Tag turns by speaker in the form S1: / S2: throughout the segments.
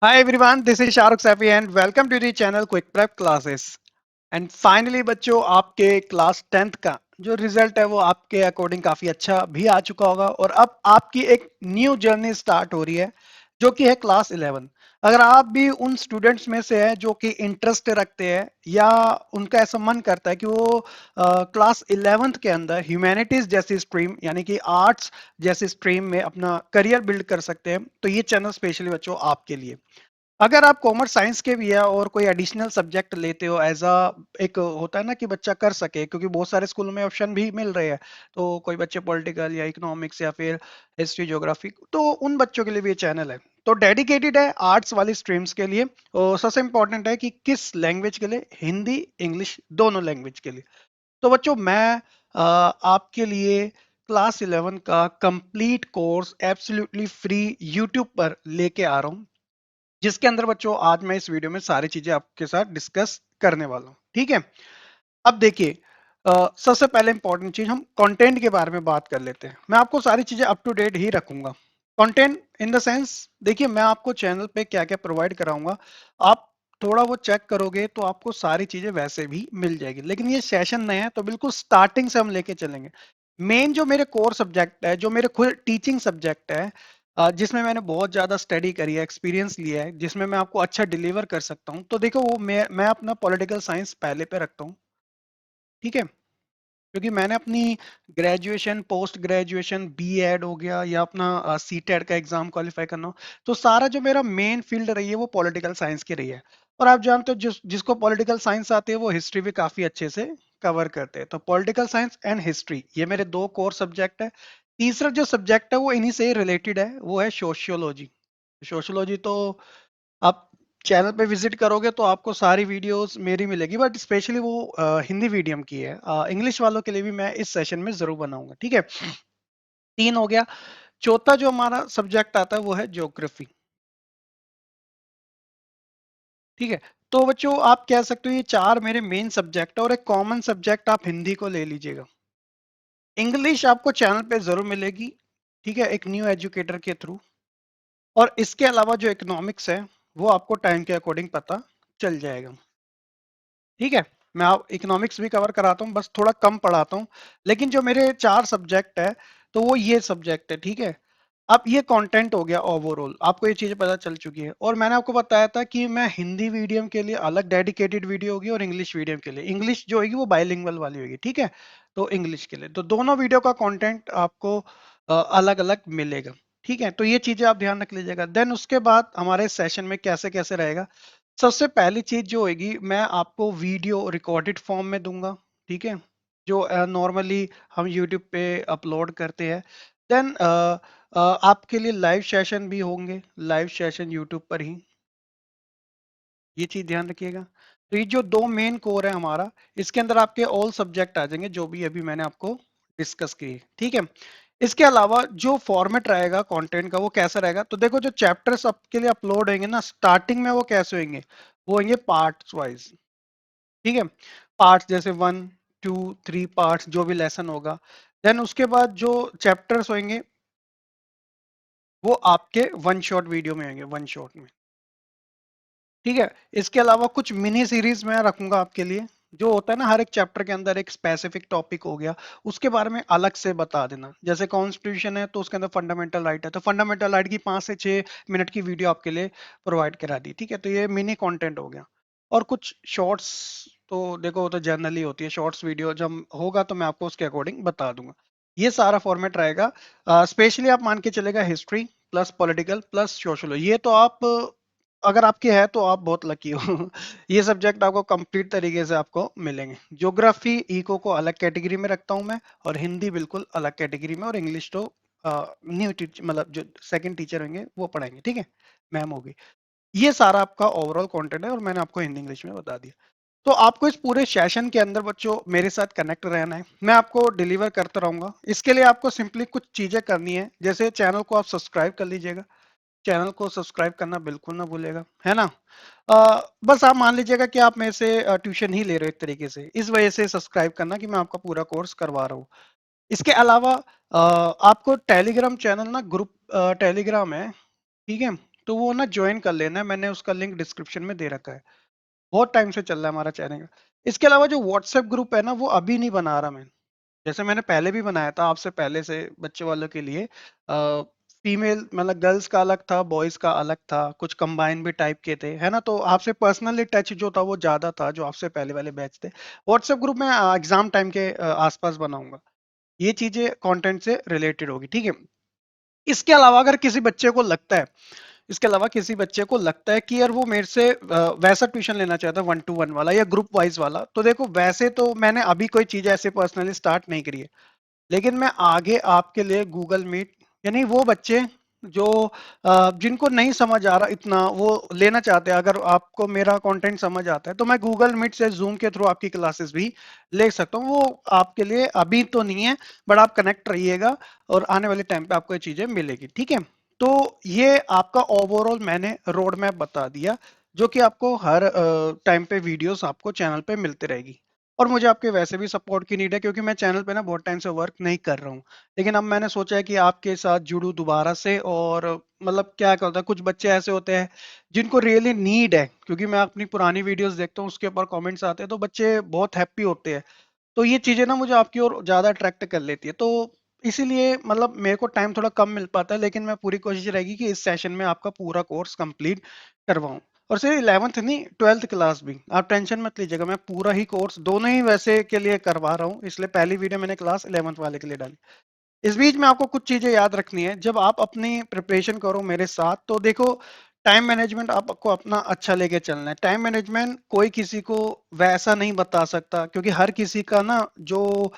S1: Hi everyone, this is Shahrukh Safi and welcome to the channel Quick Prep Classes. And finally बच्चों आपके class 10th का जो result है वो आपके अकॉर्डिंग काफी अच्छा भी आ चुका होगा और अब आपकी एक न्यू जर्नी स्टार्ट हो रही है जो कि है क्लास 11। अगर आप भी उन स्टूडेंट्स में से हैं जो कि इंटरेस्ट रखते हैं या उनका ऐसा मन करता है कि वो क्लास 11th के अंदर ह्यूमैनिटीज जैसी स्ट्रीम यानी कि आर्ट्स जैसी स्ट्रीम में अपना करियर बिल्ड कर सकते हैं, तो ये चैनल स्पेशली बच्चों आपके लिए। अगर आप कॉमर्स साइंस के भी है और कोई एडिशनल सब्जेक्ट लेते हो एज अ, एक होता है ना कि बच्चा कर सके, क्योंकि बहुत सारे स्कूलों में ऑप्शन भी मिल रहे हैं। तो कोई बच्चे पॉलिटिकल या इकोनॉमिक्स या फिर हिस्ट्री ज्योग्राफी, तो उन बच्चों के लिए भी ये चैनल है। तो डेडिकेटेड है आर्ट्स वाली स्ट्रीम्स के लिए। और सबसे इंपॉर्टेंट है कि किस लैंग्वेज के लिए, हिंदी इंग्लिश दोनों लैंग्वेज के लिए। तो बच्चों मैं आपके लिए क्लास 11 का complete course absolutely free YouTube पर लेके आ रहा हूँ, जिसके अंदर बच्चों आज मैं इस वीडियो में सारी चीजें आपके साथ डिस्कस करने वाला हूं। ठीक है, अब देखिए, सबसे पहले इंपॉर्टेंट चीज हम कंटेंट के बारे में बात कर लेते हैं। मैं आपको सारी चीजें अप टू डेट ही रखूंगा। कंटेंट इन द सेंस, देखिए मैं आपको चैनल पे क्या क्या प्रोवाइड कराऊंगा, आप थोड़ा वो चेक करोगे तो आपको सारी चीजें वैसे भी मिल जाएगी। लेकिन ये सेशन नया है तो बिल्कुल स्टार्टिंग से हम लेके चलेंगे। मेन जो मेरे कोर सब्जेक्ट है, जो मेरे खुद टीचिंग सब्जेक्ट है, जिसमें मैंने बहुत ज्यादा स्टडी करी है, एक्सपीरियंस लिया है, जिसमें मैं आपको अच्छा डिलीवर कर सकता हूँ, तो देखो वो मैं अपना पॉलिटिकल साइंस पहले पे रखता हूँ। ठीक है, क्योंकि मैंने अपनी graduation, post graduation, B Ed हो गया या अपना सी टेट का एग्जाम क्वालिफाई करना हो, तो सारा जो मेरा मेन फील्ड रही है वो पॉलिटिकल साइंस की रही है। और आप जानते हो जिसको पॉलिटिकल साइंस आती है वो हिस्ट्री भी काफी अच्छे से कवर करते हैं। तो पॉलिटिकल साइंस एंड हिस्ट्री ये मेरे दो कोर सब्जेक्ट है। तीसरा जो सब्जेक्ट है वो इन्हीं से रिलेटेड है, वो है सोशियोलॉजी। सोशियोलॉजी तो आप चैनल पे विजिट करोगे तो आपको सारी वीडियोस मेरी मिलेगी, बट स्पेशली वो हिंदी मीडियम की है। इंग्लिश वालों के लिए भी मैं इस सेशन में जरूर बनाऊंगा। ठीक है, तीन हो गया। चौथा जो हमारा सब्जेक्ट आता है वो है ज्योग्राफी। ठीक है, तो बच्चों आप कह सकते हो ये चार मेरे मेन सब्जेक्ट है और एक कॉमन सब्जेक्ट आप हिंदी को ले लीजिएगा। इंग्लिश आपको चैनल पे जरूर मिलेगी, ठीक है, एक न्यू एजुकेटर के थ्रू। और इसके अलावा जो इकोनॉमिक्स है वो आपको टाइम के अकॉर्डिंग पता चल जाएगा। ठीक है, मैं आप इकोनॉमिक्स भी कवर कराता हूँ, बस थोड़ा कम पढ़ाता हूँ। लेकिन जो मेरे चार सब्जेक्ट है तो वो ये सब्जेक्ट है। ठीक है, अब ये कंटेंट हो गया, ओवरऑल आपको ये चीजें पता चल चुकी है। और मैंने आपको बताया था कि मैं हिंदी मीडियम के लिए अलग डेडिकेटेड वीडियो होगी और इंग्लिश मीडियम के लिए इंग्लिश जो होगी वो बाइलिंगुअल वाली होगी। ठीक है, तो इंग्लिश के लिए तो दोनों वीडियो का कंटेंट आपको अलग अलग मिलेगा। ठीक है, तो ये चीजें आप ध्यान रख लीजिएगा। देन उसके बाद हमारे सेशन में कैसे कैसे रहेगा, सबसे पहली चीज जो होगी, मैं आपको वीडियो रिकॉर्डेड फॉर्म में दूंगा। ठीक है, जो नॉर्मली हम यूट्यूब पे अपलोड करते हैं। देन आपके लिए लाइव सेशन भी होंगे, लाइव सेशन यूट्यूब पर ही, ये चीज ध्यान रखिएगा। तो ये जो दो मेन कोर है हमारा, इसके अंदर आपके ऑल सब्जेक्ट आ जाएंगे जो भी अभी मैंने आपको डिस्कस किए। ठीक है, इसके अलावा जो फॉर्मेट रहेगा कंटेंट का वो कैसा रहेगा, तो देखो जो चैप्टर्स आपके लिए अपलोड होंगे ना स्टार्टिंग में, वो कैसे होंगे, वो होंगे पार्ट्स वाइज। ठीक है, पार्ट्स जैसे 1 2 3 पार्ट्स जो भी लेसन होगा। देन उसके बाद जो चैप्टर्स होंगे वो आपके वन शॉट वीडियो में होंगे, वन शॉट में। ठीक है, इसके अलावा कुछ मिनी सीरीज मैं रखूंगा आपके लिए, जो होता है ना हर एक चैप्टर के अंदर एक स्पेसिफिक टॉपिक हो गया, उसके बारे में अलग से बता देना। जैसे कॉन्स्टिट्यूशन है तो उसके अंदर फंडामेंटल राइट है, तो फंडामेंटल राइट की 5 से 6 मिनट की वीडियो आपके लिए प्रोवाइड करा दी। ठीक है, तो ये मिनी कंटेंट हो गया। और कुछ शॉर्ट्स, तो देखो वो तो जनरली होती है शॉर्ट्स वीडियो, जब होगा तो मैं आपको उसके अकॉर्डिंग बता दूंगा। ये सारा फॉर्मेट रहेगा। स्पेशली आप मान के चलेगा history plus political plus social, ये तो आप अगर आपके है तो आप बहुत लकी हो। ये सब्जेक्ट आपको कंप्लीट तरीके से आपको मिलेंगे। ज्योग्राफी इको को अलग कैटेगरी में रखता हूं मैं, और हिंदी बिल्कुल अलग कैटेगरी में, और इंग्लिश तो न्यू टीचर मतलब जो सेकंड टीचर होंगे वो पढ़ाएंगे। ठीक है, मैम होगी। ये सारा आपका ओवरऑल कंटेंट है और मैंने आपको हिंदी इंग्लिश में बता दिया। तो आपको इस पूरे सेशन के अंदर बच्चों मेरे साथ कनेक्ट रहना है, मैं आपको डिलीवर करता रहूंगा। इसके लिए आपको सिंपली कुछ चीजें करनी है, जैसे चैनल को आप सब्सक्राइब कर लीजिएगा। चैनल को सब्सक्राइब करना बिल्कुल ना भूलेगा, है ना। बस आप मान लीजिएगा कि आप मेरे से ट्यूशन ही ले रहे हो एक तरीके से, इस वजह से सब्सक्राइब करना कि मैं आपका पूरा कोर्स करवा रहा हूँ। इसके अलावा आपको टेलीग्राम चैनल ना, ग्रुप टेलीग्राम है। ठीक है, तो वो ना ज्वाइन कर लेना, मैंने उसका लिंक डिस्क्रिप्शन में दे रखा है। बहुत टाइम से चल रहा है हमारा चैनल। इसके अलावा जो व्हाट्सएप ग्रुप है ना, वो अभी नहीं बना रहा मैं। जैसे मैंने पहले भी बनाया था आपसे पहले से बच्चे वालों के लिए, फीमेल मतलब गर्ल्स का अलग था, बॉयज का अलग था, कुछ कंबाइन भी टाइप के थे, है ना। तो आपसे पर्सनली टच जो था वो ज्यादा था, जो आपसे पहले वाले बैच थे। व्हाट्सएप ग्रुप में एग्जाम टाइम के आसपास बनाऊंगा। ये चीजें कंटेंट से रिलेटेड होगी, ठीक है। इसके अलावा अगर किसी बच्चे को लगता है, इसके अलावा किसी बच्चे को लगता है कि यार वो मेरे से वैसा ट्यूशन लेना चाहता है 1-to-1 वाला या ग्रुप वाइज वाला, तो देखो वैसे तो मैंने अभी कोई चीज ऐसे पर्सनली स्टार्ट नहीं करी है। लेकिन मैं आगे आपके लिए गूगल मीट, यानी वो बच्चे जो जिनको नहीं समझ आ रहा इतना, वो लेना चाहते हैं, अगर आपको मेरा कंटेंट समझ आता है तो मैं गूगल मीट से जूम के थ्रू आपकी क्लासेस भी ले सकता हूँ। वो आपके लिए अभी तो नहीं है, बट आप कनेक्ट रहिएगा और आने वाले टाइम पे आपको ये चीजें मिलेगी, ठीक है। तो ये आपका ओवरऑल मैंने रोड मैप बता दिया, जो कि आपको हर टाइम पे वीडियोस आपको चैनल पे मिलते रहेगी। और मुझे आपके वैसे भी सपोर्ट की नीड है, क्योंकि मैं चैनल पे ना बहुत टाइम से वर्क नहीं कर रहा हूँ। लेकिन अब मैंने सोचा है कि आपके साथ जुड़ूं दोबारा से, और मतलब क्या होता है, कुछ बच्चे ऐसे होते हैं जिनको रियली नीड है, क्योंकि मैं अपनी पुरानी वीडियोस देखता हूँ, उसके ऊपर कमेंट्स आते हैं तो बच्चे बहुत हैप्पी होते हैं। तो ये चीजें ना मुझे आपकी ओर ज्यादा अट्रैक्ट कर लेती है, तो इसीलिए मतलब मेरे को टाइम थोड़ा कम मिल पाता है, लेकिन मैं पूरी कोशिश रहेगी कि इस सेशन में आपका पूरा कोर्स कंप्लीट करवाऊं। और सिर्फ 11th नहीं, 12th क्लास भी आप टेंशन मत लीजिएगा, मैं पूरा ही कोर्स दोनों ही वैसे के लिए करवा रहा हूँ, इसलिए पहली वीडियो मैंने क्लास 11th वाले के लिए डाली। इस बीच में आपको कुछ चीजें याद रखनी है जब आप अपनी प्रिपरेशन करो मेरे साथ, तो देखो टाइम मैनेजमेंट आपको अपना अच्छा लेके चलना है। टाइम मैनेजमेंट कोई किसी को वैसा नहीं बता सकता, क्योंकि हर किसी का ना जो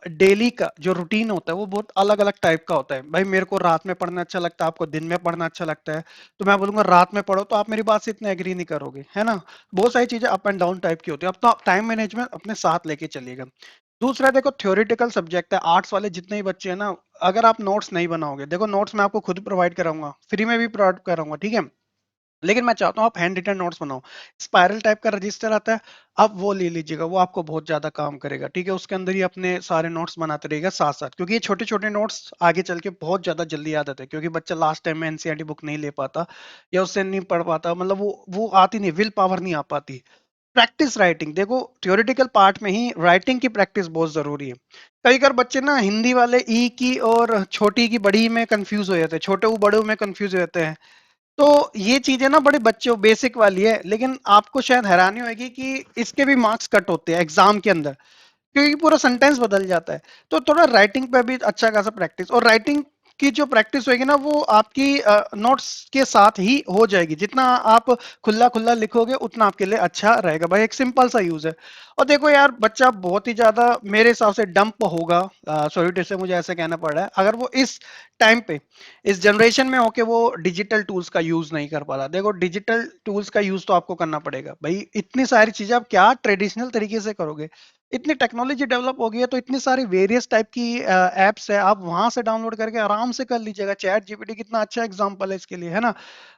S1: डेली का जो रूटीन होता है वो बहुत अलग अलग टाइप का होता है। भाई मेरे को रात में पढ़ना अच्छा लगता है, आपको दिन में पढ़ना अच्छा लगता है, तो मैं बोलूंगा रात में पढ़ो, तो आप मेरी बात से इतना एग्री नहीं करोगे, है ना। बहुत सारी चीजें अप एंड डाउन टाइप की होती है, अब तो आप टाइम मैनेजमेंट अपने साथ लेके चलिएगा। दूसरा देखो, थ्योरेटिकल सब्जेक्ट है, आर्ट्स वाले जितने भी बच्चे हैं ना, अगर आप नोट्स नहीं बनाओगे, देखो नोट्स मैं आपको खुद प्रोवाइड कराऊंगा, फ्री में भी प्रोवाइड कराऊंगा, ठीक है। लेकिन मैं चाहता हूँ आप हैंड रिटन नोट्स बनाओ। स्पाइरल टाइप का रजिस्टर आता है, आप वो ले लीजिएगा, वो आपको बहुत ज्यादा काम करेगा, ठीक है। उसके अंदर ही अपने सारे नोट्स बनाते रहेगा साथ साथ, क्योंकि ये छोटे छोटे नोट्स आगे चल के बहुत ज्यादा जल्दी याद आते हैं, क्योंकि बच्चा लास्ट टाइम में एनसीईआरटी बुक नहीं ले पाता या उससे नहीं पढ़ पाता, मतलब वो आती नहीं, विल पावर नहीं आ पाती। प्रैक्टिस राइटिंग, देखो थ्योरेटिकल पार्ट में ही राइटिंग की प्रैक्टिस बहुत जरूरी है। कई बार बच्चे ना हिंदी वाले ई की और छोटी की बड़ी में कंफ्यूज हो जाते हैं, छोटे वो बड़े में कंफ्यूज हो जाते हैं। तो ये चीजें ना बड़े बच्चों बेसिक वाली है, लेकिन आपको शायद हैरानी होगी कि इसके भी मार्क्स कट होते हैं एग्जाम के अंदर, क्योंकि पूरा सेंटेंस बदल जाता है। तो थोड़ा राइटिंग पे भी अच्छा खासा प्रैक्टिस, और राइटिंग की जो प्रैक्टिस होगी ना, वो आपकी नोट्स के साथ ही हो जाएगी। जितना आप खुला खुला लिखोगे उतना आपके लिए अच्छा रहेगा, भाई एक सिंपल सा यूज है। और देखो यार, बच्चा बहुत ही ज्यादा मेरे हिसाब से डंप होगा, सॉरी टू से मुझे ऐसे कहना पड़ रहा है, अगर वो इस टाइम पे इस जनरेशन में होके वो डिजिटल टूल्स का यूज नहीं कर पा रहा। देखो डिजिटल टूल्स का यूज तो आपको करना पड़ेगा भाई, इतनी सारी चीजें आप क्या ट्रेडिशनल तरीके से करोगे। इतनी टेक्नोलॉजी डेवलप हो गई है, तो इतनी सारी वेरियस टाइप की एप्स है, आप वहां से डाउनलोड करके आराम से कर लीजिएगा। चैट जीपीटी कितना अच्छा एग्जांपल है इसके लिए, है ना।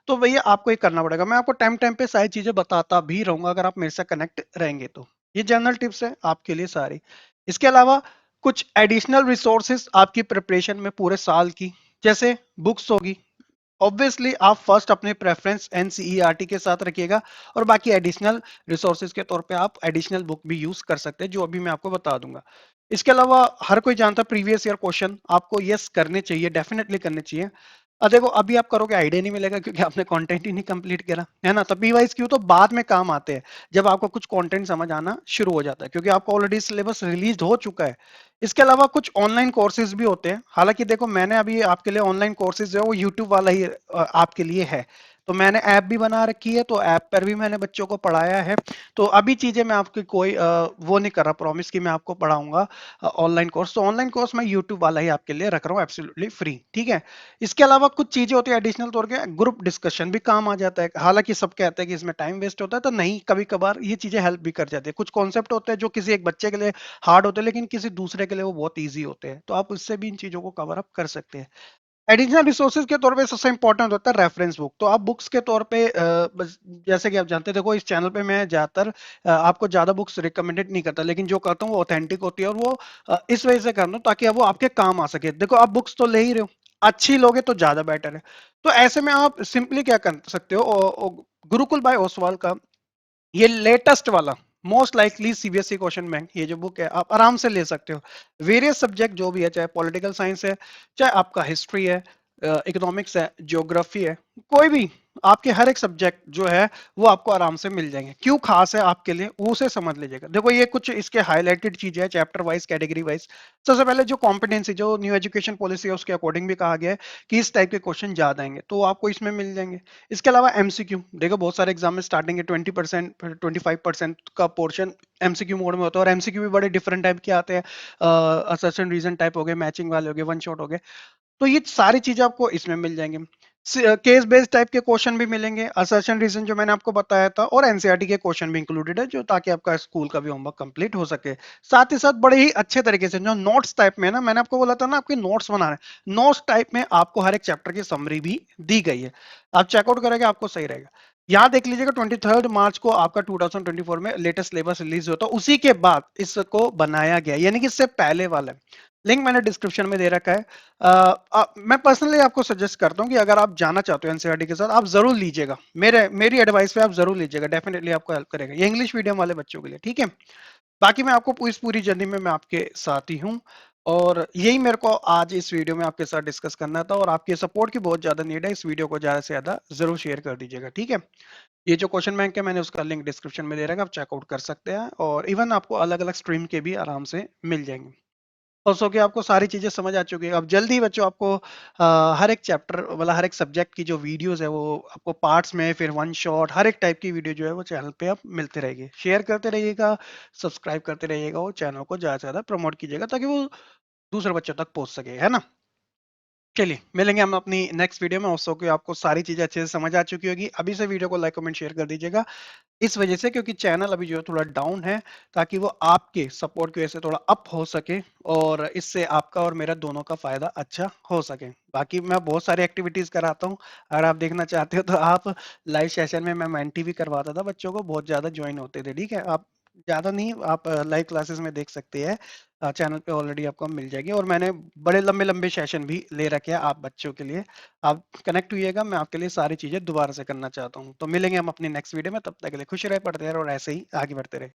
S1: तो भैया आपको ये करना पड़ेगा, मैं आपको टाइम टाइम पे सारी चीजें बताता भी रहूंगा, अगर आप मेरे से कनेक्ट रहेंगे तो। ये जनरल टिप्स है आपके लिए सारी। इसके अलावा कुछ एडिशनल रिसोर्सेज आपकी प्रिपरेशन में पूरे साल की, जैसे बुक्स होगी, ऑब्वियसली आप फर्स्ट अपने प्रेफरेंस एनसीईआरटी के साथ रखिएगा, और बाकी एडिशनल रिसोर्सेज के तौर पे आप एडिशनल बुक भी यूज कर सकते हैं, जो अभी मैं आपको बता दूंगा। इसके अलावा हर कोई जानता है प्रीवियस ईयर क्वेश्चन आपको यस करने चाहिए, डेफिनेटली करने चाहिए। देखो अभी आप करोगे आइडिया नहीं मिलेगा, क्योंकि आपने कंटेंट ही नहीं कंप्लीट करा, है ना। तो पीवाइज क्यों तो बाद में काम आते हैं, जब आपको कुछ कंटेंट समझ आना शुरू हो जाता है, क्योंकि आपको ऑलरेडी सिलेबस रिलीज हो चुका है। इसके अलावा कुछ ऑनलाइन कोर्सेज भी होते हैं, हालांकि देखो मैंने अभी आपके लिए ऑनलाइन कोर्सेज जो है वो यूट्यूब वाला ही आपके लिए है। तो मैंने ऐप भी बना रखी है, तो ऐप पर भी मैंने बच्चों को पढ़ाया है। तो अभी चीजें मैं आपकी कोई वो नहीं कर रहा प्रॉमिस कि मैं आपको पढ़ाऊंगा ऑनलाइन कोर्स, तो ऑनलाइन कोर्स मैं यूट्यूब वाला ही आपके लिए रख रहा हूँ एब्सोल्युटली फ्री, ठीक है। इसके अलावा कुछ चीजें होती है एडिशनल तौर के, ग्रुप डिस्कशन भी काम आ जाता है, हालांकि सब कहते हैं कि इसमें टाइम वेस्ट होता है, तो नहीं, कभी कभार ये चीजें हेल्प भी कर जाती है। कुछ कॉन्सेप्ट होते हैं जो किसी एक बच्चे के लिए हार्ड होते हैं, लेकिन किसी दूसरे के लिए वो बहुत ईजी होते हैं, तो आप उससे भी इन चीजों को कवर अप कर सकते हैं। एडिशनल रिसोर्सेज के तौर पे सबसे इंपॉर्टेंट होता है रेफरेंस बुक, तो आप बुक्स के तौर पे जैसे कि आप जानते हैं, देखो इस चैनल पे मैं ज्यादातर आपको ज्यादा बुक्स रिकमेंडेड नहीं करता, लेकिन जो करता हूँ वो ऑथेंटिक होती है, और वो इस वजह से करता हूँ ताकि वो आपके काम आ सके। देखो आप बुक्स तो ले ही रहे हो, अच्छी लोगे तो ज्यादा बेटर है। तो ऐसे में आप सिंपली क्या कर सकते हो, गुरुकुल बाय ओसवाल का ये लेटेस्ट वाला most likely CBSE question bank, ये जो बुक है आप आराम से ले सकते हो। वेरियस सब्जेक्ट जो भी है, चाहे पॉलिटिकल साइंस है, चाहे आपका हिस्ट्री है, इकोनॉमिक्स है, ज्योग्राफी है, कोई भी आपके हर एक सब्जेक्ट जो है वो आपको आराम से मिल जाएंगे। क्यों खास है आपके लिए वो उसे समझ लीजिएगा। देखो ये कुछ इसके हाईलाइटेड चीजें हैं चैप्टर वाइज, कैटेगरी वाइज। सबसे पहले जो कॉम्पिटेंसी, जो न्यू एजुकेशन पॉलिसी है उसके अकॉर्डिंग भी कहा गया है कि इस टाइप के क्वेश्चन ज्यादा आएंगे, तो आपको इसमें मिल जाएंगे। इसके अलावा एमसीक्यू, देखो बहुत सारे एग्जाम में स्टार्टिंग के 20%, 25% का पोर्शन एमसीक्यू मोड में होता है, और एमसीक्यू भी बड़े डिफरेंट टाइप के आते हैं। असर्शन रीजन टाइप हो गए, मैचिंग वाले हो गए, वन शॉट हो गए। तो ये सारी चीजें आपको इसमें मिल जाएंगे। केस बेस्ड टाइप के क्वेश्चन भी मिलेंगे, असर्शन रीजन जो मैंने आपको बताया था, और एनसीईआरटी के क्वेश्चन भी इंक्लूडेड है, जो ताकि आपका स्कूल का भी होमवर्क कंप्लीट हो सके। साथ ही साथ बड़े ही अच्छे तरीके से जो नोट्स टाइप में है ना, मैंने आपको बोला था ना आपके नोट्स बनाने, नोट्स टाइप में आपको हर एक चैप्टर की समरी भी दी गई है। आप चेकआउट करेंगे आपको सही रहेगा। यहाँ देख लीजिएगा 23 मार्च को आपका 2024 में लेटेस्ट सिलेबस रिलीज होता है, उसी के बाद इसको बनाया गया, यानी कि इससे पहले वाला लिंक मैंने डिस्क्रिप्शन में दे रखा है। मैं पर्सनली आपको सजेस्ट करता हूँ कि अगर आप जाना चाहते हो एनसीईआरटी के साथ, आप जरूर लीजिएगा, मेरी एडवाइस पे आप जरूर लीजिएगा, डेफिनेटली आपको हेल्प करेगा, ये इंग्लिश मीडियम वाले बच्चों के लिए, ठीक है। बाकी मैं आपको इस पूरी जर्नी में मैं आपके साथ ही हूँ, और यही मेरे को आज इस वीडियो में आपके साथ डिस्कस करना था, और आपके सपोर्ट की बहुत ज्यादा नीड है। इस वीडियो को ज्यादा से ज्यादा जरूर शेयर कर दीजिएगा, ठीक है। ये जो क्वेश्चन बैंक है मैंने उसका लिंक डिस्क्रिप्शन में दे रखा है, आप चेकआउट कर सकते हैं, और इवन आपको अलग अलग स्ट्रीम के भी आराम से मिल जाएंगे। और सो कि आपको सारी चीजें समझ आ चुकी है। अब जल्दी ही बच्चों आपको हर एक चैप्टर वाला, हर एक सब्जेक्ट की जो वीडियोस है वो आपको पार्ट्स में, फिर वन शॉट, हर एक टाइप की वीडियो जो है वो चैनल पे आप मिलते रहेगी। शेयर करते रहिएगा, सब्सक्राइब करते रहिएगा, और चैनल को ज्यादा से ज्यादा प्रमोट कीजिएगा ताकि वो दूसरे बच्चों तक पहुंच सके, है ना। चलिए मिलेंगे हम अपनी नेक्स्ट वीडियो में। उसको कि आपको सारी चीजें अच्छे से समझ आ चुकी होगी। अभी से वीडियो को लाइक कमेंट शेयर कर दीजिएगा, इस वजह से क्योंकि चैनल अभी जो है थोड़ा डाउन है, ताकि वो आपके सपोर्ट की वजह से थोड़ा अप हो सके, और इससे आपका और मेरा दोनों का फायदा अच्छा हो सके। बाकी मैं बहुत सारी एक्टिविटीज कराता हूँ, अगर आप देखना चाहते हो तो आप लाइव सेशन में मैं मेंटी भी करवाता था बच्चों को, बहुत ज्यादा ज्वाइन होते थे, ठीक है। आप ज्यादा नहीं, आप लाइव क्लासेस में देख सकते हैं, चैनल पे ऑलरेडी आपको मिल जाएगी, और मैंने बड़े लंबे लंबे सेशन भी ले रखे हैं आप बच्चों के लिए। आप कनेक्ट हुइएगा, मैं आपके लिए सारी चीजें दोबारा से करना चाहता हूँ। तो मिलेंगे हम अपनी नेक्स्ट वीडियो में, तब तक के लिए खुश रहे, पढ़ते रहे, और ऐसे ही आगे बढ़ते रहे।